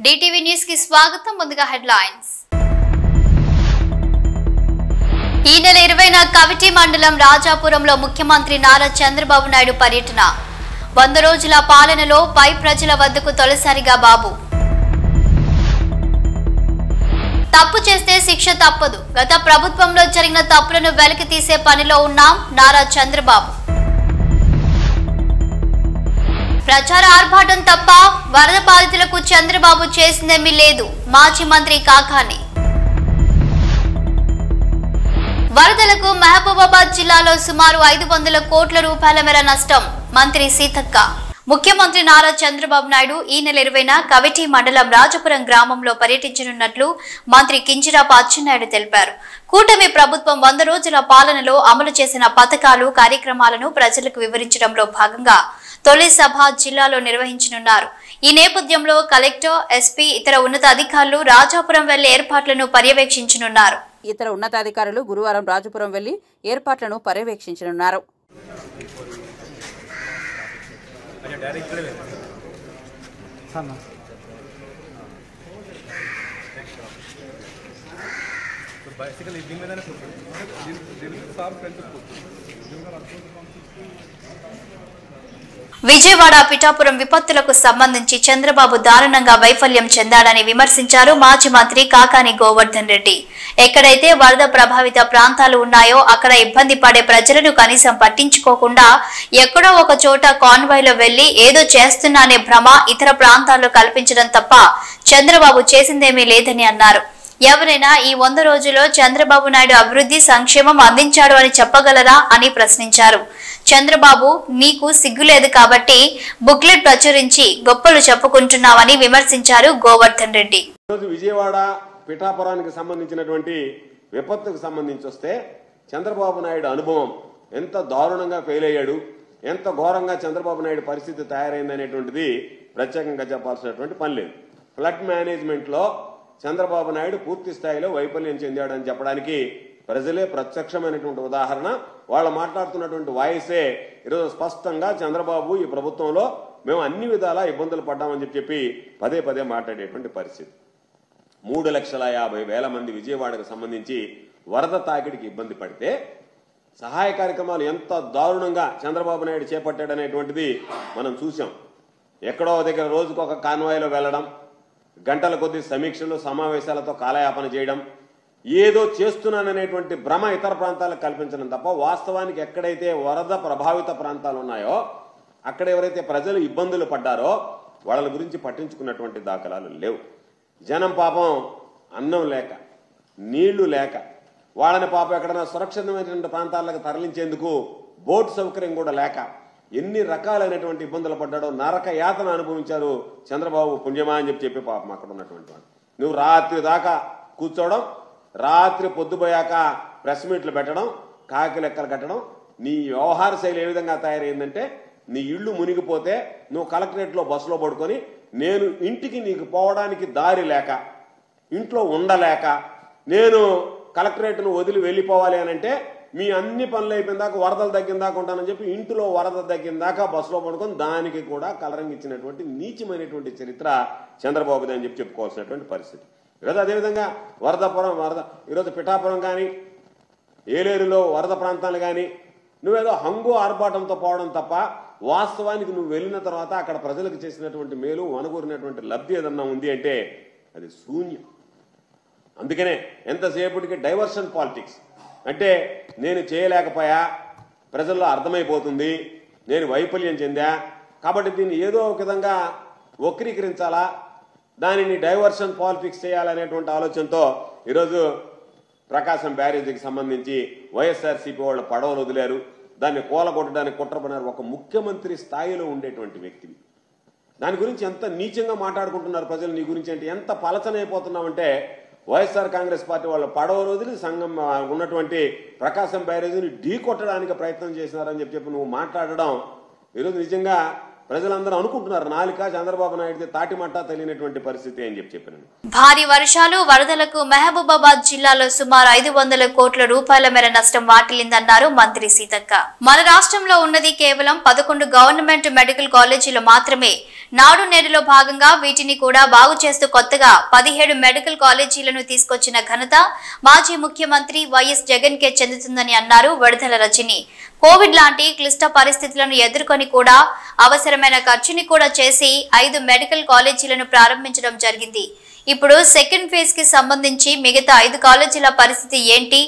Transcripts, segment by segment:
DTV news కి స్వాగతం. ముందుగా హెడ్లైన్స్. ఈ నెల 20న కవిటి మండలం రాజాపురంలో ముఖ్యమంత్రి నారా చంద్రబాబు నాయుడు పర్యటన. 100 రోజుల పాలనలో పై ప్రజల వద్దకు తొలిసారిగా బాబు. తప్పు చేస్తే శిక్ష తప్పదు. గత ప్రభుత్వంలో జరిగిన తప్పులను వెలికి తీసే పనిలో ఉన్నాం నారా చంద్రబాబు. ప్రచార ఆర్భాటం తప్ప వరద బాధితులకు చంద్రబాబు చేసిందేమీ లేదు. మాజీ మంత్రి కాకాని. వరదలకు మహబూబాబాద్ జిల్లాలో సుమారు 500 కోట్ల రూపాయల మేర నష్టం. మంత్రి సీతక్క. ముఖ్యమంత్రి నారా చంద్రబాబు నాయుడు ఈ నెల 20న కవిటి మండలం రాజపురం గ్రామంలో పర్యటించనున్నట్లు మంత్రి కింజరాపు అచ్చెన్నాయుడు తెలిపారు. కూటమి ప్రభుత్వం 100 రోజుల పాలనలో అమలు చేసిన పథకాలు, కార్యక్రమాలను ప్రజలకు వివరించడంలో భాగంగా తొలి సభ జిల్లాలో నిర్వహించనున్నారు. ఈ నేపథ్యంలో కలెక్టర్, ఎస్పీ, ఇతర ఉన్నతాధికారులు రాజాపురం వెళ్లి ఏర్పాట్లను పర్యవేక్షించనున్నారు. ఇతర ఉన్నతాధికారులు గురువారం రాజపురం వెళ్లి ఏర్పాట్లను పర్యవేక్షించనున్నారు. విజయవాడ పిఠాపురం విపత్తులకు సంబంధించి చంద్రబాబు దారుణంగా వైఫల్యం చెందాడని విమర్శించారు మాజీ మంత్రి కాకాని గోవర్ధన్ రెడ్డి. ఎక్కడైతే వరద ప్రభావిత ప్రాంతాలు ఉన్నాయో అక్కడ ఇబ్బంది పడే ప్రజలను కనీసం పట్టించుకోకుండా ఎక్కడో ఒక చోట కాన్వాయ్లో వెళ్లి ఏదో చేస్తున్నానే భ్రమ ఇతర ప్రాంతాల్లో కల్పించడం తప్ప చంద్రబాబు చేసిందేమీ లేదని అన్నారు. ఎవరైనా ఈ 100 రోజుల్లో చంద్రబాబు నాయుడు అభివృద్ధి, సంక్షేమం అందించాడు అని చెప్పగలరా అని ప్రశ్నించారు. చంద్రబాబు, నీకు సిగ్గులేదు కాబట్టి బుక్లెట్ ప్రచురించి గొప్పలు చెప్పుకుంటున్నావని విమర్శించారు గోవర్ధన్ రెడ్డి. విజయవాడ పిఠాపురానికి సంబంధించినటువంటి విపత్తుకు సంబంధించి వస్తే చంద్రబాబు నాయుడు అనుభవం ఎంత దారుణంగా ఫెయిల్ అయ్యాడు, ఎంత ఘోరంగా చంద్రబాబు నాయుడు పరిస్థితి తయారైంది అనేటువంటిది ప్రత్యేకంగా చెప్పాల్సినటువంటి పని లేదు. ఫ్లడ్ మేనేజ్మెంట్ లో చంద్రబాబు నాయుడు పూర్తి స్థాయిలో వైఫల్యం చెందాడని చెప్పడానికి ప్రజలే ప్రత్యక్షమైనటువంటి ఉదాహరణ. వాళ్ళు మాట్లాడుతున్నటువంటి వాయిసే ఈరోజు స్పష్టంగా చంద్రబాబు ఈ ప్రభుత్వంలో మేము అన్ని విధాలా ఇబ్బందులు పడ్డామని చెప్పి పదే పదే మాట్లాడేటువంటి పరిస్థితి. 3,50,000 మంది విజయవాడకు సంబంధించి వరద తాకిడికి ఇబ్బంది పడితే సహాయ కార్యక్రమాలు ఎంత దారుణంగా చంద్రబాబు నాయుడు చేపట్టాడనేటువంటిది మనం చూసాం. ఎక్కడో దగ్గర రోజుకు ఒక కాన్వాయ్లో వెళ్లడం, గంటల కొద్ది సమీక్షలు, సమావేశాలతో కాలయాపన చేయడం, ఏదో చేస్తున్నాననేటువంటి భ్రమ ఇతర ప్రాంతాలకు కల్పించడం తప్ప వాస్తవానికి ఎక్కడైతే వరద ప్రభావిత ప్రాంతాలు ఉన్నాయో అక్కడ ఎవరైతే ప్రజలు ఇబ్బందులు పడ్డారో వాళ్ళ గురించి పట్టించుకున్నటువంటి దాఖలాలు లేవు. జనం పాపం అన్నం లేక, నీళ్లు లేక, వాళ్ళని పాపం ఎక్కడైనా సురక్షితమైనటువంటి ప్రాంతాలకు తరలించేందుకు బోట్ సౌకర్యం కూడా లేక ఎన్ని రకాలైనటువంటి ఇబ్బందులు పడ్డాడో, నరక యాతన అనుభవించారు చంద్రబాబు పుణ్యమా అని చెప్పి పాపం అక్కడ ఉన్నటువంటి వాళ్ళు. నువ్వు రాత్రి దాకా కూర్చోవడం, రాత్రి పొద్దుపోయాక ప్రెస్ మీట్లు పెట్టడం, కాకి లెక్కలు కట్టడం, నీ వ్యవహార శైలి ఏ విధంగా తయారైందంటే నీ ఇళ్లు మునిగిపోతే నువ్వు కలెక్టరేట్లో బస్సులో పడుకొని నేను ఇంటికి నీకు పోవడానికి దారి లేక, ఇంట్లో ఉండలేక, నేను కలెక్టరేట్ను వదిలి వెళ్ళిపోవాలి అని అంటే మీ అన్ని పనులు అయిపోయిన దాకా వరదలు తగ్గిన దాకా ఉంటానని చెప్పి ఇంట్లో వరద తగ్గిన దాకా బస్సులో పడుకొని దానికి కూడా కలరింగ్ ఇచ్చినటువంటి నీచమైనటువంటి చరిత్ర చంద్రబాబుది అని చెప్పుకోవాల్సినటువంటి పరిస్థితి. ఈరోజు అదేవిధంగా వరద ఈరోజు పిఠాపురం కానీ ఏలేరులో వరద ప్రాంతాలు కానీ నువ్వేదో హంగు ఆర్భాటంతో పోవడం తప్ప వాస్తవానికి నువ్వు వెళ్ళిన తర్వాత అక్కడ ప్రజలకు చేసినటువంటి మేలు, వనగూరినటువంటి లబ్ధి ఏదన్నా ఉంది అంటే అది శూన్యం. అందుకనే ఎంతసేపటికి డైవర్షన్ పాలిటిక్స్ అంటే నేను చేయలేకపోయా, ప్రజల్లో అర్థమైపోతుంది, నేను వైఫల్యం చెందా కాబట్టి దీన్ని ఏదో ఒక విధంగా వక్రీకరించాలా, దానిని డైవర్షన్ పాలిటిక్స్ చేయాలనేటువంటి ఆలోచనతో ఈరోజు ప్రకాశం బ్యారేజీకి సంబంధించి వైఎస్ఆర్సీపీ వాళ్ళు పడవలు వదిలారు, దాన్ని కూలగొట్టడానికి కుట్రపడినారు. ఒక ముఖ్యమంత్రి స్థాయిలో ఉండేటువంటి వ్యక్తివి దాని గురించి ఎంత నీచంగా మాట్లాడుకుంటున్నారు ప్రజలు నీ గురించి అంటే ఎంత పలచనైపోతున్నామంటే వైఎస్ఆర్ కాంగ్రెస్ పార్టీ వాళ్ళు పడవలు వదిలి సంఘం ఉన్నటువంటి ప్రకాశం బ్యారేజీని ఢీ కొట్టడానికి ప్రయత్నం చేసినారని చెప్పి నువ్వు మాట్లాడడం ఈరోజు నిజంగా ప్రజలందరూ అనుకుంటున్నారు నాలిక చంద్రబాబు నాయుడు తాటిమట్ట తెలియనటువంటి పరిస్థితి అని చెప్పినాను. భారీ వర్షాలు, వరదలకు మహబూబాబాద్ జిల్లాలో సుమారు 500 కోట్ల రూపాయల మేర నష్టం వాటిల్లిందన్నారు మంత్రి సీతక్క. మన రాష్ట్రంలో ఉన్నది కేవలం 11 గవర్నమెంట్ మెడికల్ కాలేజీలు మాత్రమే. నాడు నేడులో భాగంగా వీటిని కూడా బాగు చేస్తూ కొత్తగా 17 మెడికల్ కాలేజీలను తీసుకొచ్చిన ఘనత మాజీ ముఖ్యమంత్రి వైఎస్ జగన్ కే చెందుతుందని అన్నారు వడదల రజని. కోవిడ్ లాంటి క్లిష్ట పరిస్థితులను ఎదుర్కొని కూడా అవసరమైన ఖర్చుని కూడా చేసి 5 మెడికల్ కాలేజీలను ప్రారంభించడం జరిగింది. ఇప్పుడు సెకండ్ ఫేజ్ కి సంబంధించి మిగతా 5 కాలేజీల పరిస్థితి ఏంటి,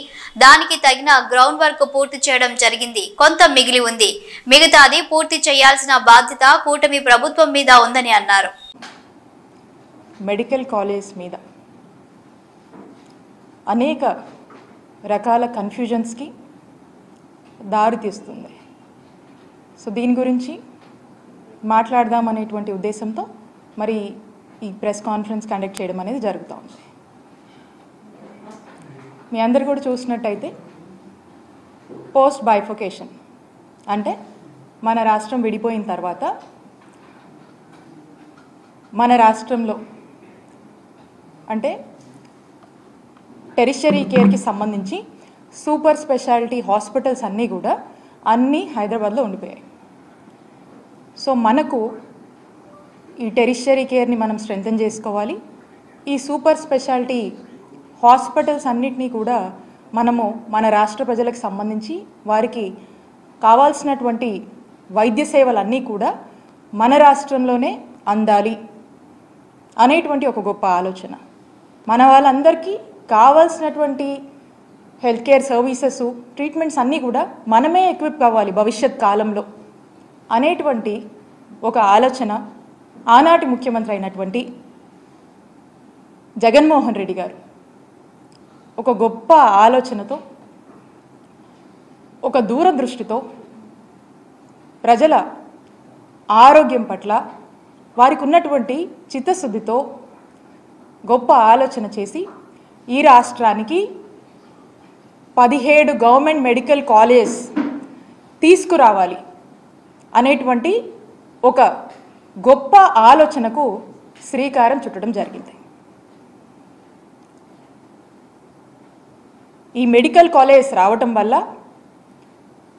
దానికి తగిన గ్రౌండ్ వర్క్ పూర్తి చేయడం జరిగింది. కొంత మిగిలి ఉంది. మిగతాది పూర్తి చేయాల్సిన బాధ్యత కూటమి ప్రభుత్వం మీద ఉందని అన్నారు. మెడికల్ కాలేజ్ మీద అనేక రకాల కన్ఫ్యూజన్స్కి దారితీస్తుంది. సో దీని గురించి మాట్లాడదాం అనేటువంటి ఉద్దేశంతో మరి ఈ ప్రెస్ కాన్ఫరెన్స్ కండక్ట్ చేయడం అనేది జరుగుతూ ఉంది. మీ అందరు కూడా చూసినట్టయితే పోస్ట్ బైఫోకేషన్ అంటే మన రాష్ట్రం విడిపోయిన తర్వాత మన రాష్ట్రంలో అంటే టెరిషరీ కేర్కి సంబంధించి సూపర్ స్పెషాలిటీ హాస్పిటల్స్ అన్నీ కూడా హైదరాబాద్లో ఉండిపోయాయి. సో మనకు ఈ టెరిషరీ కేర్ని మనం స్ట్రెంథెన్ చేసుకోవాలి. ఈ సూపర్ స్పెషాలిటీ హాస్పిటల్స్ అన్నిటినీ కూడా మనము మన రాష్ట్ర ప్రజలకు సంబంధించి వారికి కావాల్సినటువంటి వైద్య సేవలన్నీ కూడా మన రాష్ట్రంలోనే అందాలి అనేటువంటి ఒక గొప్ప ఆలోచన. మన వాళ్ళందరికీ కావాల్సినటువంటి హెల్త్ కేర్ సర్వీసెస్, ట్రీట్మెంట్స్ అన్నీ కూడా మనమే ఎక్విప్ కావాలి భవిష్యత్ కాలంలో అనేటువంటి ఒక ఆలోచన ఆనాటి ముఖ్యమంత్రి అయినటువంటి జగన్మోహన్ రెడ్డి గారు ఒక గొప్ప ఆలోచనతో, ఒక దూరదృష్టితో ప్రజల ఆరోగ్యం పట్ల వారికి ఉన్నటువంటి చిత్తశుద్ధితో గొప్ప ఆలోచన చేసి ఈ రాష్ట్రానికి 17 గవర్నమెంట్ మెడికల్ కాలేజ్ తీసుకురావాలి అనేటువంటి ఒక గొప్ప ఆలోచనకు శ్రీకారం చుట్టడం జరిగింది. ఈ మెడికల్ కాలేజ్ రావటం వల్ల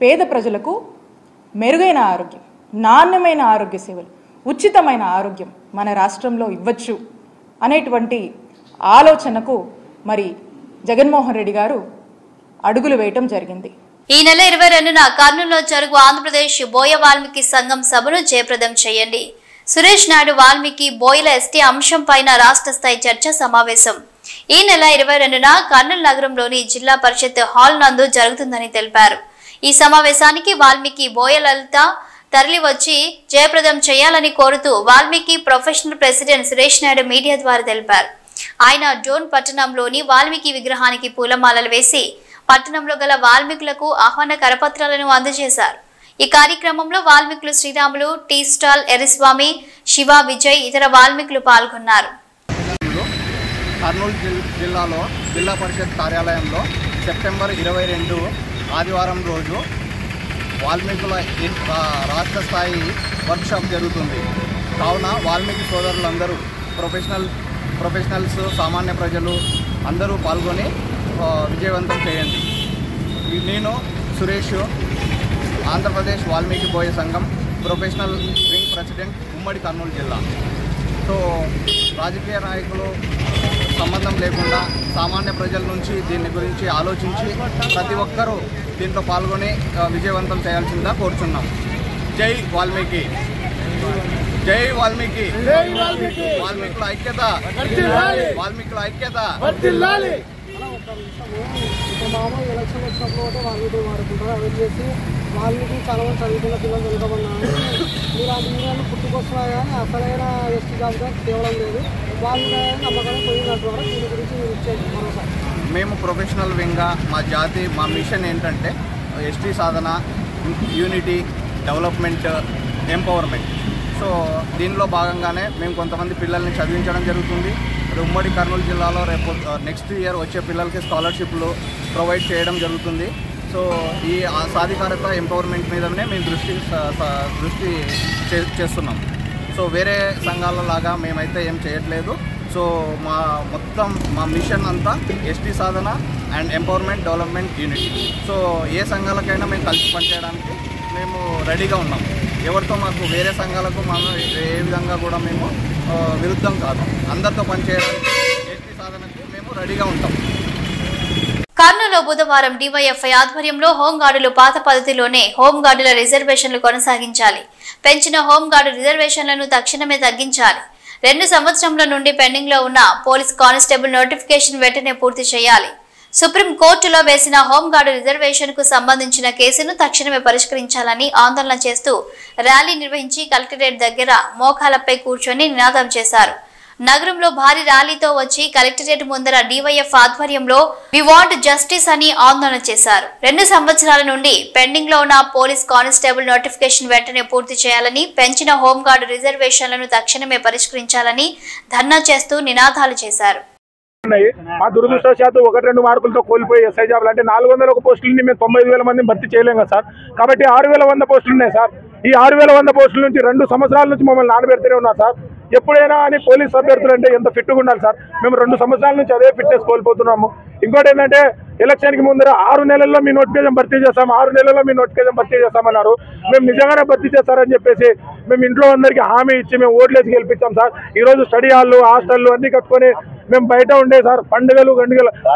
పేద ప్రజలకు మెరుగైన ఆరోగ్యం, నాణ్యమైన ఆరోగ్య సేవలు, ఉచితమైన ఆరోగ్యం మన రాష్ట్రంలో ఇవ్వచ్చు అనేటువంటి ఆలోచనకు మరి జగన్మోహన్ రెడ్డి గారు అడుగులు వేయటం జరిగింది. ఈ నెల 22న కర్నూలులో జరుగు ఆంధ్రప్రదేశ్ బోయ వాల్మీకి సంఘం సభను జయప్రదం చేయండి. సురేష్ నాయుడు వాల్మీకి బోయల ఎస్టీ అంశం పైన రాష్ట్ర స్థాయి చర్చ సమావేశం ఈ నెల 22న కర్నూలు నగరంలోని జిల్లా పరిషత్ హాల్ నందు జరుగుతుందని తెలిపారు. ఈ సమావేశానికి వాల్మీకి బోయ లలిత తరలి వచ్చి జయప్రదం చేయాలని కోరుతూ Valmiki professional president Suresh Naidu media ద్వారా తెలిపారు. ఆయన డోన్ పట్టణంలోని వాల్మీకి విగ్రహానికి పూలమాలలు వేసి పట్టణంలో గల వాల్మీకులకు ఆహ్వాన కరపత్రాలను అందజేశారు. ఈ కార్యక్రమంలో వాల్మీకులు శ్రీరాములు, టీ స్టాల్ ఎర్రస్వామి, శివ, విజయ్ ఇతర వాల్మీకులు పాల్గొన్నారు. కర్నూలు జిల్లాలో జిల్లా పరిషత్ కార్యాలయంలో సెప్టెంబర్ 22 ఆదివారం రోజు వాల్మీకుల రాష్ట్ర స్థాయి వర్క్షాప్ జరుగుతుంది. కావున వాల్మీకి సోదరులందరూ ప్రొఫెషనల్స్, సామాన్య ప్రజలు అందరూ పాల్గొని విజయవంతం చేయండి. నేను సురేష్, ఆంధ్రప్రదేశ్ వాల్మీకి బోయ సంఘం ప్రొఫెషనల్ వింగ్ ప్రెసిడెంట్, ఉమ్మడి కర్నూలు జిల్లా. సో రాజకీయ నాయకులు సంబంధం లేకుండా సామాన్య ప్రజల నుంచి దీని గురించి ఆలోచించి ప్రతి ఒక్కరూ దీంట్లో పాల్గొని విజయవంతం చేయాల్సిందిగా కోరుచున్నాం. జై వాల్మీకి, జై వాల్మీకి, వాల్మీకుల ఐక్యత, వాల్మీకుల ఐక్యత. ఇప్పుడు మామూలు ఎలక్షన్ వచ్చినప్పుడు కూడా వాల్మీకి వాడుకుంటారు. అవి చేసి వాల్మీకి చాలా మంది చదువుకున్న పిల్లలు వెనుకబడినారు. ఇలాంటి యూనియన్లు పుట్టుకొస్తున్నా కానీ అసలైన ఎస్టీ జాబితా తేవడం లేదు. వాల్మీకి నమ్మకాన్ని పోయినట్టు వరకు దీని గురించి మీరు ఇచ్చేది మరోసారి. మేము ప్రొఫెషనల్ వింగ్గా మా మిషన్ ఏంటంటే ఎస్టీ సాధన, యూనిటీ, డెవలప్మెంట్, ఎంపవర్మెంట్. సో దీనిలో భాగంగానే మేము కొంతమంది పిల్లల్ని చదివించడం జరుగుతుంది. ఉమ్మడి కర్నూలు జిల్లాలో రేపు నెక్స్ట్ ఇయర్ వచ్చే పిల్లలకి స్కాలర్షిప్లు ప్రొవైడ్ చేయడం జరుగుతుంది. సో ఈ సాధికారత, ఎంపవర్మెంట్ మీదనే మేము దృష్టి చేస్తున్నాం. సో వేరే సంఘాల లాగా మేమైతే ఏం చేయట్లేదు. సో మా మిషన్ అంతా ఎస్టీ సాధన and empowerment, development, unity. So ఏ సంఘాలకైనా మేము కలిసి పనిచేయడానికి మేము రెడీగా ఉన్నాం. ఎవరితో మాకు వేరే సంఘాలకు మనం ఏ విధంగా కూడా మేము విరుద్ధం కాదు. అందరితో పనిచేయడానికి ఎస్టీ సాధనకు మేము రెడీగా ఉంటాం. కర్నూలులో బుధవారం డివైఎఫ్ఐ ఆధ్వర్యంలో హోంగార్డులు పాత పద్ధతిలోనే హోంగార్డుల రిజర్వేషన్లు కొనసాగించాలి, పెంచిన హోంగార్డు రిజర్వేషన్లను తక్షణమే తగ్గించాలి, 2 సంవత్సరాల నుండి పెండింగ్ లో ఉన్న పోలీస్ కానిస్టేబుల్ నోటిఫికేషన్ వెంటనే పూర్తి చేయాలి, సుప్రీం కోర్టులో వేసిన హోంగార్డు రిజర్వేషన్ కు సంబంధించిన కేసును తక్షణమే పరిష్కరించాలని ఆందోళన చేస్తూ ర్యాలీ నిర్వహించి కలెక్టరేట్ దగ్గర మోకాలపై కూర్చొని నినాదం చేశారు. నగరంలో భారీ ర్యాలీతో వచ్చి కలెక్టరేట్ ముందర డివైఎఫ్ ఆధ్వర్యంలో వి వాంట్ జస్టిస్ అని ఆందోళన చేశారు. 2 సంవత్సరాల నుండి పెండింగ్ లో ఉన్న పోలీస్ కానిస్టేబుల్ నోటిఫికేషన్ వెంటనే పూర్తి చేయాలని, పెంచిన హోంగార్డు రిజర్వేషన్లను తక్షణమే పరిష్కరించాలని ధర్నా చేస్తూ నినాదాలు చేశారు. మా దురదృష్టవశాత్తు 1-2 మార్కులతో కోల్పోయి ఎస్ఐ జాబులు అంటే 401 పోస్టులని మేము 95,000 మందిని భర్తీ చేయలేం కదా సార్. కాబట్టి 6,100 పోస్టులు ఉన్నాయి సార్. ఈ 6,100 పోస్టుల నుంచి 2 సంవత్సరాల నుంచి మమ్మల్ని నానబెడుతూనే ఉన్నారు సార్. ఎప్పుడైనా అని పోలీస్ అభ్యర్థులు అంటే ఎంత ఫిట్గా ఉండాలి సార్. మేము 2 సంవత్సరాల నుంచి అదే ఫిట్నెస్ కోల్పోతున్నాము. ఇంకోటి ఏంటంటే ఎలక్షన్కి ముందర 6 నెలల్లో మీ నోటిఫికేషన్ భర్తీ చేస్తాం, 6 నెలల్లో మీ నోటిఫికేషన్ భర్తీ చేస్తామన్నారు. మేము నిజంగానే భర్తీ చేస్తారని చెప్పేసి మేము ఇంట్లో అందరికీ హామీ ఇచ్చి మేము ఓట్లేసి గెలిపించాం సార్. ఈరోజు స్టడీ హాళ్ళు, హాస్టళ్ళు అన్నీ కట్టుకొని మేము బయట ఉండే సార్. పండుగలు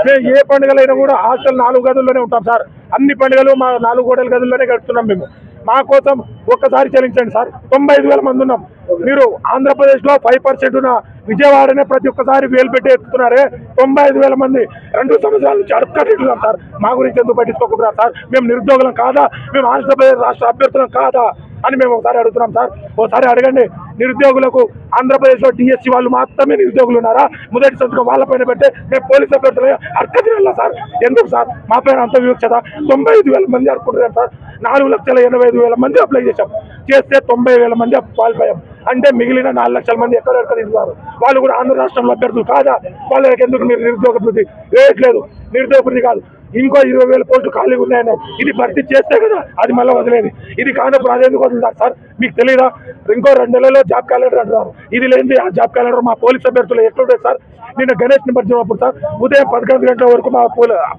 మేము ఏ పండుగలైనా కూడా హాస్టల్ 4 గదుల్లోనే ఉంటాం సార్. అన్ని పండుగలు మా 4 గోడల గదుల్లోనే గడుపుతున్నాం. మేము మా కోసం ఒక్కసారి చెల్లించండి సార్. 95,000 మంది ఉన్నాం. మీరు ఆంధ్రప్రదేశ్లో 5% ఉన్న విజయవాడనే ప్రతి ఒక్కసారి వేలు పెట్టి ఎత్తుతున్నారే. 95,000 మంది 2 సంవత్సరాల నుంచి అడుక్కట్టున్నాం సార్. మా గురించి ఎందుకు పట్టించుకోకుండా సార్? మేము నిరుద్యోగులం కాదా? మేము ఆంధ్రప్రదేశ్ రాష్ట్ర అభ్యర్థులం కాదా అని మేము ఒకసారి అడుగుతున్నాం సార్. ఒకసారి అడగండి. నిరుద్యోగులకు ఆంధ్రప్రదేశ్లో డిఎస్సీ వాళ్ళు మాత్రమే నిరుద్యోగులు ఉన్నారా? మొదటి సంతకం వాళ్ళపైన పెట్టే మేము పోలీసు అభ్యర్థులు అర్కతిరల్లా సార్. ఎందుకు సార్ మా పైన అంత వివక్షత? 95,000 మంది అడుకుంటున్నారు సార్. 4,85,000 మంది అప్లై చేశాం. చేస్తే 90,000 మంది క్వాలిఫై అయ్యాం. అంటే మిగిలిన 4 లక్షల మంది ఎక్కడెక్కడ తింటున్నారు. వాళ్ళు కూడా ఆంధ్ర రాష్ట్రంలో అభ్యర్థులు కాదా? వాళ్ళకి ఎందుకు మీరు నిరుద్యోగ వృద్ధి వేయట్లేదు? నిరుద్యోగ వృద్ధి కాదు, ఇంకో 20,000 పోస్టులు ఖాళీగా ఉన్నాయని ఇది భర్తీ చేస్తే కదా అది మళ్ళీ వదిలేదు. ఇది కానప్పుడు అదెందుకు వదులుతారు సార్? మీకు తెలియదా? ఇంకో 2 నెలల్లో జాబ్ క్యాలెండర్ అంటున్నారు. ఇది లేని ఆ జాబ్ క్యాలెండర్ మా పోలీస్ అభ్యర్థులు ఎట్లుంటుంది సార్? నిన్న గణేష్ నిమజ్జనప్పుడు సార్ ఉదయం 11 గంటల వరకు మా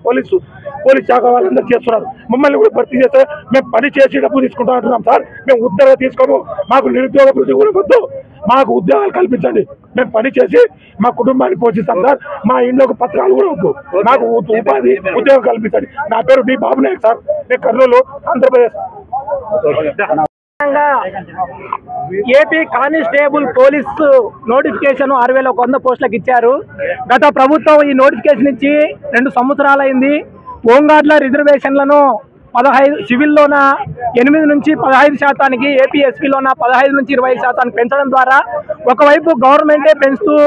పోలీస్ శాఖ వాళ్ళందరూ చేస్తున్నారు. మమ్మల్ని కూడా భర్తీ చేస్తే మేము పని చేసి డబ్బు తీసుకుంటా అంటున్నాం సార్. మేము ఉద్యోగం తీసుకోము. మాకు నిరుద్యోగ వృద్ధి కూడా వద్దు. మాకు ఉద్యోగాలు కల్పించండి. మేము పని చేసి మా కుటుంబాన్ని పోషిస్తాం సార్. మా ఇంట్లోకి పత్రాలు కూడా వద్దు. మాకు ఉపాధి ఉద్యోగం కల్పించండి. నా పేరు డి బాబు నాయక్ సార్. నేను Kurnool, Andhra Pradesh. AP constable police notification 6,100 పోస్టులకు ఇచ్చారు. గత ప్రభుత్వం ఈ నోటిఫికేషన్ ఇచ్చి 2 సంవత్సరాలైంది. హోంగార్డుల రిజర్వేషన్లను 15 సివిల్లోన 8 నుంచి 15%, ఏపీఎస్పీలోన 15 నుంచి 20% పెంచడం ద్వారా ఒకవైపు గవర్నమెంటే పెంచుతూ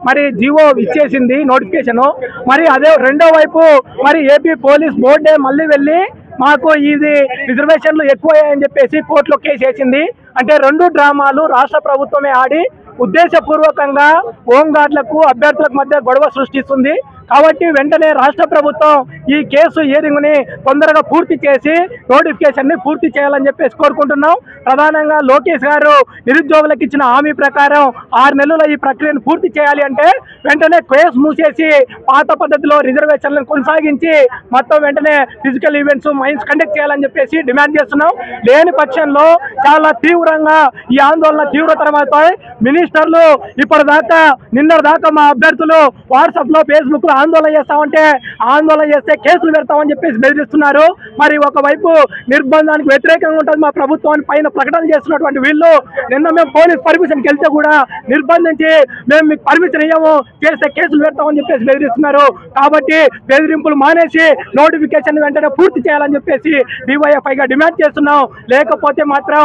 మరి జీవో ఇచ్చేసింది నోటిఫికేషన్. మరి అదే రెండో వైపు మరి ఏపీ పోలీస్ బోర్డే మళ్ళీ వెళ్ళి మాకు ఇది రిజర్వేషన్లు ఎక్కువయ్యాయని చెప్పేసి కోర్టులో కేసు వేసింది. అంటే 2 డ్రామాలు రాష్ట్ర ప్రభుత్వమే ఆడి ఉద్దేశపూర్వకంగా హోంగార్డులకు అభ్యర్థులకు మధ్య గొడవ సృష్టిస్తుంది. కాబట్టి వెంటనే రాష్ట్ర ప్రభుత్వం ఈ కేసు హియరింగ్ని తొందరగా పూర్తి చేసి నోటిఫికేషన్ని పూర్తి చేయాలని చెప్పేసి కోరుకుంటున్నాం. ప్రధానంగా లోకేష్ గారు నిరుద్యోగులకు ఇచ్చిన హామీ ప్రకారం 6 నెలల ఈ ప్రక్రియను పూర్తి చేయాలి అంటే వెంటనే కేసు మూసేసి పాత పద్ధతిలో రిజర్వేషన్లను కొనసాగించి మొత్తం వెంటనే ఫిజికల్ ఈవెంట్స్, మైన్స్ కండక్ట్ చేయాలని చెప్పేసి డిమాండ్ చేస్తున్నాం. లేని పక్షంలో చాలా తీవ్రంగా ఈ ఆందోళన తీవ్రతరమవుతాయి. మినిస్టర్లు ఇప్పటిదాకా నిన్నటిదాకా మా అభ్యర్థులు వాట్సాప్లో, ఫేస్బుక్లో ఆందోళన చేస్తామంటే ఆందోళన చేస్తే కేసులు పెడతామని చెప్పేసి బెదిరిస్తున్నారు. మరి ఒకవైపు నిర్బంధానికి వ్యతిరేకంగా ఉంటుంది మా ప్రభుత్వాన్ని పైన ప్రకటన చేస్తున్నటువంటి వీళ్ళు నిన్న మేము పోలీస్ పర్మిషన్కి వెళ్తే కూడా నిర్బంధించి మేము మీకు పర్మిషన్ ఇవ్వము, చేస్తే కేసులు పెడతామని చెప్పేసి బెదిరిస్తున్నారు. కాబట్టి బెదిరింపులు మానేసి నోటిఫికేషన్ వెంటనే పూర్తి చేయాలని చెప్పేసి డివైఎఫ్ఐగా డిమాండ్ చేస్తున్నాం. లేకపోతే మాత్రం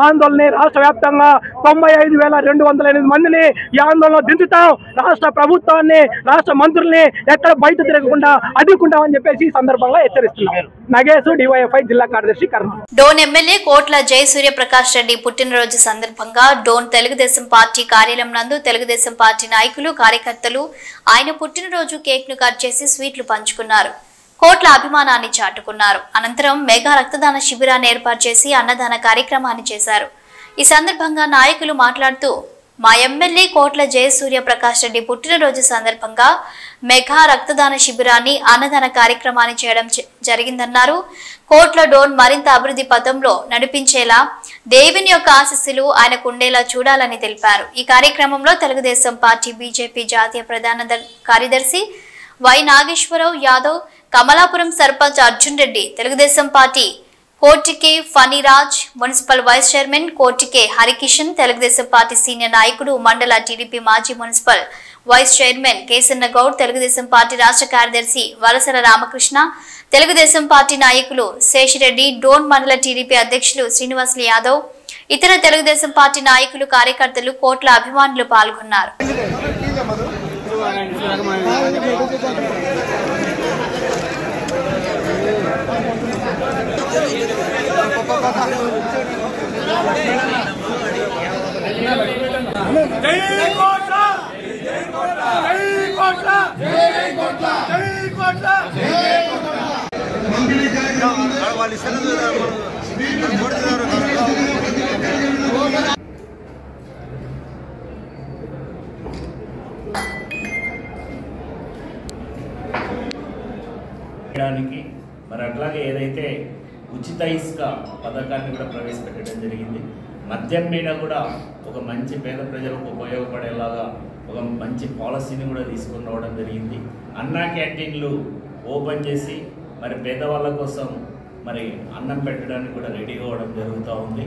ఆందోళన రాష్ట్ర వ్యాప్తంగా 95,208 మందిని ఈ ఆందోళన దించుతాం. రాష్ట్ర ప్రభుత్వాన్ని, రాష్ట్ర మంత్రుల్ని ఎక్కడ బయట తిరగకుండా అడ్డుకుంటామని చెప్పేసి ఈ సందర్భంగా హెచ్చరిస్తున్నారు. నగేశ్, డివైఎఫ్ఐ జిల్లా కార్యదర్శి, కర్నూలు. డోన్ ఎమ్మెల్యే కోట్ల జయ సూర్యప్రకాష్ రెడ్డి పుట్టినరోజు సందర్భంగా డోన్ తెలుగుదేశం పార్టీ కార్యాలయం నందు తెలుగుదేశం పార్టీ నాయకులు, కార్యకర్తలు ఆయన పుట్టినరోజు కేక్ ను కట్ చేసి స్వీట్లు పంచుకున్నారు. కోట్ల అభిమానాన్ని చాటుకున్నారు. అనంతరం మెగా రక్తదాన శిబిరాన్ని ఏర్పాటు చేసి అన్నదాన కార్యక్రమాన్ని చేశారు. ఈ సందర్భంగా నాయకులు మాట్లాడుతూ మా ఎమ్మెల్యే కోట్ల జయసూర్యప్రకాష్ రెడ్డి పుట్టినరోజు సందర్భంగా మెగా రక్తదాన శిబిరాన్ని అన్నదాన కార్యక్రమాన్ని చేయడం జరిగిందన్నారు. కోట్ల డోన్ మరింత అభివృద్ధి పథంలో నడిపించేలా దేవుని యొక్క ఆశీస్సులు ఆయనకు ఉండేలా చూడాలని తెలిపారు. ఈ కార్యక్రమంలో తెలుగుదేశం పార్టీ బీజేపీ జాతీయ ప్రధాన కార్యదర్శి Y Nageswararao Yadav, Kamalapuram sarpanch Arjun Reddy, Telugudesam party Kotike Phaniraj, municipal vice chairman Kotike Harikishan, Telugudesam party senior నాయకుడు మండల టీడీపీ మాజీ municipal vice chairman Kesanna Goud, Telugudesam party రాష్ట్ర కార్యదర్శి వలసల రామకృష్ణ, తెలుగుదేశం పార్టీ నాయకులు శేషిరెడ్డి, డోన్ మండల టీడీపీ అధ్యక్షులు శ్రీనివాసులు యాదవ్, ఇతర తెలుగుదేశం పార్టీ నాయకులు, కార్యకర్తలు, కోట్ల అభిమానులు పాల్గొన్నారు. మరి అట్లాగే ఏదైతే ఉచిత ఇసుక పథకాన్ని కూడా ప్రవేశపెట్టడం జరిగింది. మద్యం మీద కూడా ఒక మంచి పేద ప్రజలకు ఉపయోగపడేలాగా ఒక మంచి పాలసీని కూడా తీసుకొని రావడం జరిగింది. అన్నా క్యాంటీన్లు ఓపెన్ చేసి మరి పేదవాళ్ళ కోసం మరి అన్నం పెట్టడానికి కూడా రెడీ అవ్వడం జరుగుతూ ఉంది.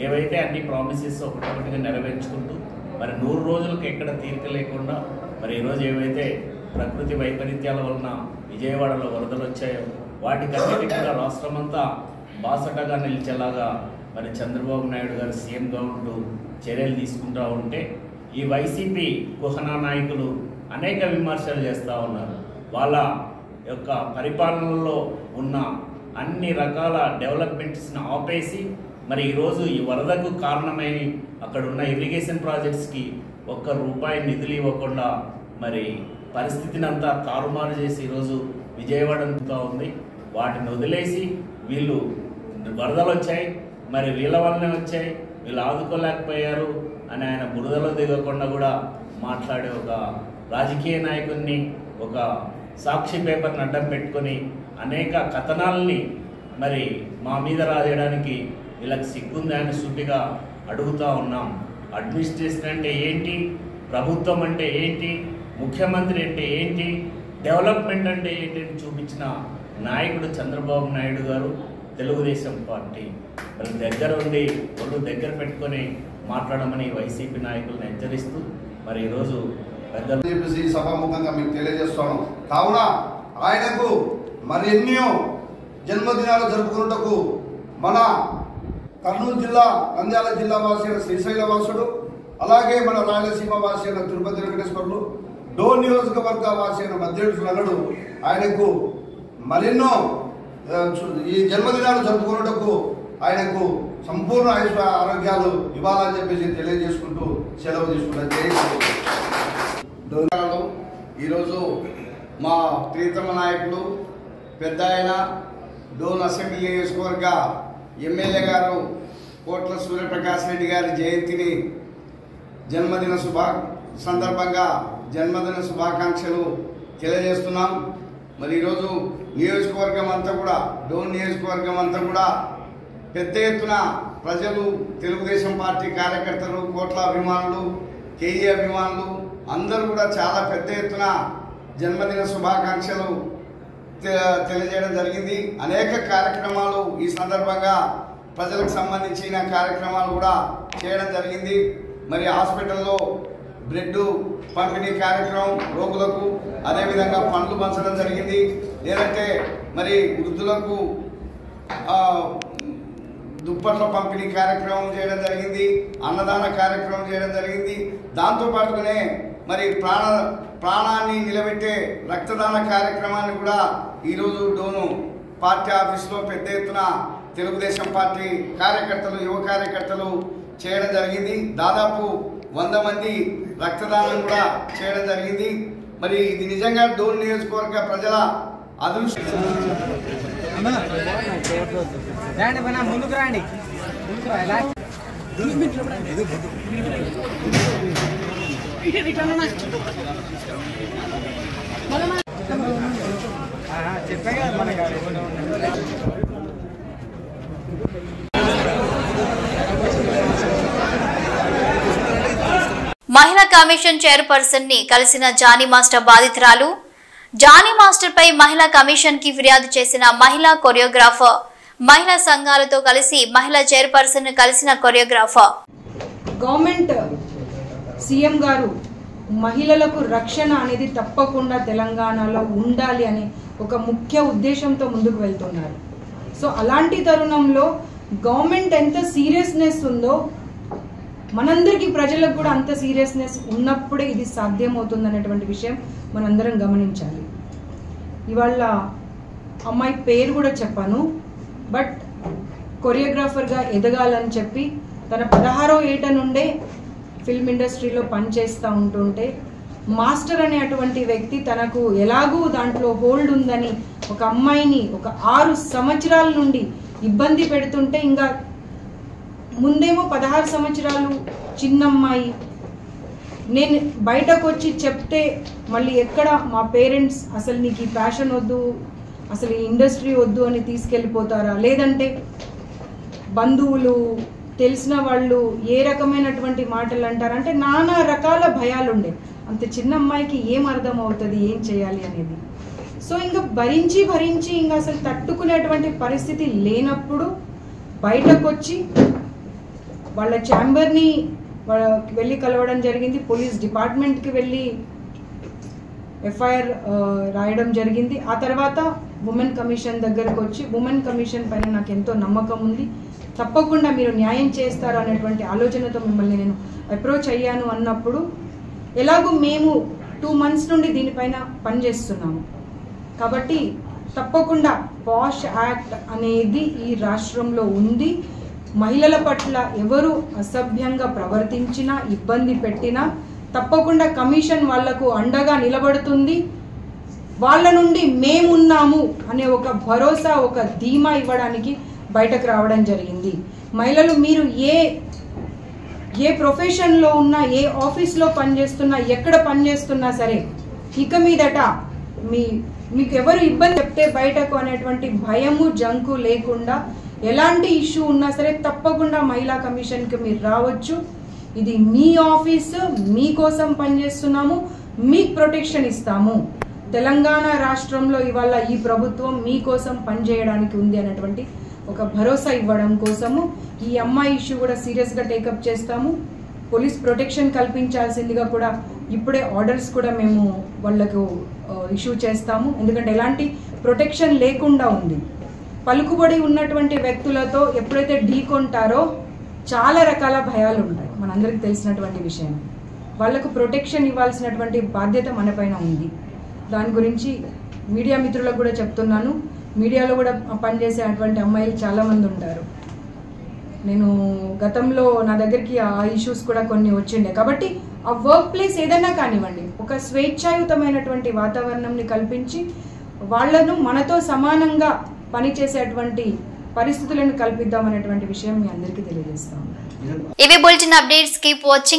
ఏవైతే అన్ని ప్రామిసెస్ ఒకటొకటిగా నెరవేర్చుకుంటూ మరి 100 రోజులకు ఎక్కడ తీరిక లేకుండా మరి ఈరోజు ఏవైతే ప్రకృతి వైపరీత్యాల వలన విజయవాడలో వరదలు వచ్చాయో వాటికన్నిటికీ కూడా రాష్ట్రమంతా బాసటగా నిలిచేలాగా మరి చంద్రబాబు నాయుడు గారు సీఎంగా ఉంటూ చర్యలు తీసుకుంటూ ఉంటే ఈ వైసీపీ కుహనా నాయకులు అనేక విమర్శలు చేస్తూ ఉన్నారు. వాళ్ళ యొక్క పరిపాలనలో ఉన్న అన్ని రకాల డెవలప్మెంట్స్ని ఆపేసి మరి ఈరోజు ఈ వరదకు కారణమైన అక్కడ ఉన్న ఇరిగేషన్ ప్రాజెక్ట్స్కి ₹1 నిధులు ఇవ్వకుండా మరి పరిస్థితిని అంతా తారుమారు చేసి ఈరోజు విజయవాడ ఉంది. వాటిని వదిలేసి వీళ్ళు వరదలు వచ్చాయి మరి వీళ్ళ వల్లనే వచ్చాయి, వీళ్ళు ఆదుకోలేకపోయారు అని ఆయన బురదలో దిగకుండా కూడా మాట్లాడే ఒక రాజకీయ నాయకుడిని, ఒక సాక్షి పేపర్ని అడ్డం పెట్టుకొని అనేక కథనాలని మరి మా మీద రాయడానికి వీళ్ళకి సిగ్గుంది అని సూటిగా అడుగుతూ ఉన్నాం. అడ్మినిస్ట్రేషన్ అంటే ఏంటి, ప్రభుత్వం అంటే ఏంటి, ముఖ్యమంత్రి అంటే ఏంటి, డెవలప్మెంట్ అంటే ఏంటి అని చూపించిన నాయకుడు చంద్రబాబు నాయుడు గారు. తెలుగుదేశం పార్టీ వాళ్ళ దగ్గర ఉండి ఒళ్ళు దగ్గర పెట్టుకొని మాట్లాడమని వైసీపీ నాయకులను హెచ్చరిస్తూ మరి ఈరోజు పెద్దలు చెప్పేసి సభాముఖంగా మీకు తెలియజేస్తాను. కావున ఆయనకు మరెన్నో జన్మదినాలు జరుపుకున్నటకు మన కర్నూలు జిల్లా, నంద్యాల జిల్లా వాసి అయిన శ్రీశైల వాసుడు, అలాగే మన రాయలసీమ వాసి అయిన తిరుపతి వెంకటేశ్వరులు, డోన్ నియోజకవర్గ వాసి అయిన మధ్యేడు నగడు ఆయనకు మరెన్నో ఈ జన్మదినాలు జరుపుకున్నటకు ఆయనకు సంపూర్ణ ఆరోగ్యాలు ఇవ్వాలని చెప్పేసి తెలియజేసుకుంటూ సెలవు తీసుకుంటారు. ఈరోజు మా ప్రీతమ నాయకులు పెద్ద ఆయన డోన్ అసెంబ్లీ నియోజకవర్గ ఎమ్మెల్యే గారు కోట్ల సూర్యప్రకాష్ రెడ్డి గారి జయంతిని జన్మదిన సందర్భంగా జన్మదిన శుభాకాంక్షలు తెలియజేస్తున్నాం. మరి ఈరోజు నియోజకవర్గం అంతా కూడా, డోన్ నియోజకవర్గం అంతా కూడా పెద్ద ఎత్తున ప్రజలు, తెలుగుదేశం పార్టీ కార్యకర్తలు, కోట్ల అభిమానులు, కేఈ అభిమానులు అందరూ కూడా చాలా పెద్ద ఎత్తున జన్మదిన శుభాకాంక్షలు తెలియజేయడం జరిగింది. అనేక కార్యక్రమాలు ఈ సందర్భంగా ప్రజలకు సంబంధించిన కార్యక్రమాలు కూడా చేయడం జరిగింది. మరి హాస్పిటల్లో బ్రెడ్ పంపిణీ కార్యక్రమం రోగులకు, అదేవిధంగా పండ్లు పంచడం జరిగింది. లేదంటే మరి వృద్ధులకు దుప్పట్ల పంపిణీ కార్యక్రమం చేయడం జరిగింది. అన్నదాన కార్యక్రమం చేయడం జరిగింది. దాంతోపాటుగానే మరి ప్రాణాన్ని నిలబెట్టే రక్తదాన కార్యక్రమాన్ని కూడా ఈరోజు డోను పార్టీ ఆఫీసులో పెద్ద ఎత్తున తెలుగుదేశం పార్టీ కార్యకర్తలు, యువ కార్యకర్తలు చేయడం జరిగింది. దాదాపు 100 మంది రక్తదానం కూడా చేయడం జరిగింది. మరి ఇది నిజంగా డోన్ నియోజకవర్గ ప్రజల అదృష్టం. మహిళా కమిషన్ చైర్పర్సన్ ని కలిసిన జానీ మాస్టర్ బాధితురాలు. జానీ మాస్టర్ పై మహిళా కమిషన్ కి ఫిర్యాదు చేసిన మహిళా కొరియోగ్రాఫర్ మహిళా సంఘాలతో కలిసి మహిళా చైర్పర్సన్ ను కలిసిన కొరియోగ్రాఫర్. గవర్నమెంట్ సీఎం గారు మహిళలకు రక్షణ అనేది తప్పకుండా తెలంగాణలో ఉండాలి అనే ఒక ముఖ్య ఉద్దేశంతో ముందుకు వెళ్తున్నారు. సో అలాంటి తరుణంలో గవర్నమెంట్ ఎంత సీరియస్నెస్ ఉందో మనందరికీ ప్రజలకు కూడా అంత సీరియస్నెస్ ఉన్నప్పుడే ఇది సాధ్యమవుతుంది అనేటువంటి విషయం మనందరం గమనించాలి. ఇవాళ అమ్మాయి పేరు కూడా చెప్పాను, బట్ కొరియోగ్రాఫర్గా ఎదగాలని చెప్పి తన 16వ ఏట నుండే ఫిల్మ్ ఇండస్ట్రీలో పనిచేస్తూ ఉంటుంటే మాస్టర్ అనే అటువంటి వ్యక్తి తనకు ఎలాగూ దాంట్లో హోల్డ్ ఉందని ఒక అమ్మాయిని ఒక 6 సంవత్సరాల నుండి ఇబ్బంది పెడుతుంటే, ఇంకా ముందేమో 16 సంవత్సరాలు చిన్నమ్మాయి, నేను బయటకు వచ్చి చెప్తే మళ్ళీ ఎక్కడ మా పేరెంట్స్ అసలు నీకు ఈ ప్యాషన్ వద్దు, అసలు ఈ ఇండస్ట్రీ వద్దు అని తీసుకెళ్ళిపోతారా, లేదంటే బంధువులు తెలిసిన వాళ్ళు ఏ రకమైనటువంటి మాటలు అంటారంటే నానా రకాల భయాలు ఉండే. అంత చిన్న అమ్మాయికి ఏం అర్థం అవుతుంది, ఏం చేయాలి అనేది. సో ఇంకా భరించి ఇంకా అసలు తట్టుకునేటువంటి పరిస్థితి లేనప్పుడు బయటకు వచ్చి వాళ్ళ ఛాంబర్ని వెళ్ళి కలవడం జరిగింది. పోలీస్ డిపార్ట్మెంట్కి వెళ్ళి ఎఫ్ఐఆర్ రాయడం జరిగింది. ఆ తర్వాత ఉమెన్ కమిషన్ దగ్గరకు వచ్చి ఉమెన్ కమిషన్ పైన నాకు ఎంతో నమ్మకం ఉంది, తప్పకుండా మీరు న్యాయం చేస్తారు అనేటువంటి ఆలోచనతో మిమ్మల్ని నేను అప్రోచ్ అయ్యాను అన్నప్పుడు, ఎలాగూ మేము 2 months నుండి దీనిపైన పనిచేస్తున్నాము కాబట్టి తప్పకుండా పాష్ యాక్ట్ అనేది ఈ రాష్ట్రంలో ఉంది. మహిళల పట్ల ఎవరు అసభ్యంగా ప్రవర్తించినా ఇబ్బంది పెట్టినా తప్పకుండా కమిషన్ వాళ్లకు అండగా నిలబడుతుంది. వాళ్ళ నుండి మేమున్నాము అనే ఒక భరోసా, ఒక ధీమా ఇవ్వడానికి బయటకు రావడం జరిగింది. మహిళలు మీరు ఏ ప్రొఫెషన్లో ఉన్నా, ఏ ఆఫీస్లో పనిచేస్తున్నా, ఎక్కడ పనిచేస్తున్నా సరే, ఇక మీదట మీకు ఎవరు ఇబ్బంది చెప్తే బయటకు అనేటువంటి భయము జంకు లేకుండా ఎలాంటి ఇష్యూ ఉన్నా సరే తప్పకుండా మహిళా కమిషన్కి మీరు రావచ్చు. ఇది మీ ఆఫీసు, మీకోసం పనిచేస్తున్నాము, మీకు ప్రొటెక్షన్ ఇస్తాము. తెలంగాణ రాష్ట్రంలో ఇవాళ ఈ ప్రభుత్వం మీకోసం పనిచేయడానికి ఉంది అనేటువంటి ఒక భరోసా ఇవ్వడం కోసము ఈ అమ్మాయి ఇష్యూ కూడా సీరియస్గా టేకప్ చేస్తాము. పోలీస్ ప్రొటెక్షన్ కల్పించాల్సిందిగా కూడా ఇప్పుడే ఆర్డర్స్ కూడా మేము వాళ్లకు ఇష్యూ చేస్తాము. ఎందుకంటే ఎలాంటి ప్రొటెక్షన్ లేకుండా ఉంది. పలుకుబడి ఉన్నటువంటి వ్యక్తులతో ఎప్పుడైతే ఢీకొంటారో చాలా రకాల భయాలు ఉంటాయి, మనందరికీ తెలిసినటువంటి విషయం. వాళ్లకు ప్రొటెక్షన్ ఇవ్వాల్సినటువంటి బాధ్యత మనపైన ఉంది. దాని గురించి మీడియా మిత్రులకు కూడా చెప్తున్నాను, మీడియాలో కూడా పనిచేసేటువంటి అమ్మాయిలు చాలామంది ఉంటారు. నేను గతంలో నా దగ్గరికి ఆ ఇష్యూస్ కూడా కొన్ని వచ్చిండే. కాబట్టి ఆ వర్క్ ప్లేస్ ఏదైనా కానివ్వండి, ఒక స్వేచ్ఛాయుతమైనటువంటి వాతావరణంని కల్పించి వాళ్లను మనతో సమానంగా పనిచేసేటువంటి పరిస్థితులను కల్పిద్దామనేటువంటి విషయం మీ అందరికీ తెలియజేస్తాము. ఇవి బులెటిన్ అప్డేట్స్. Keep watching.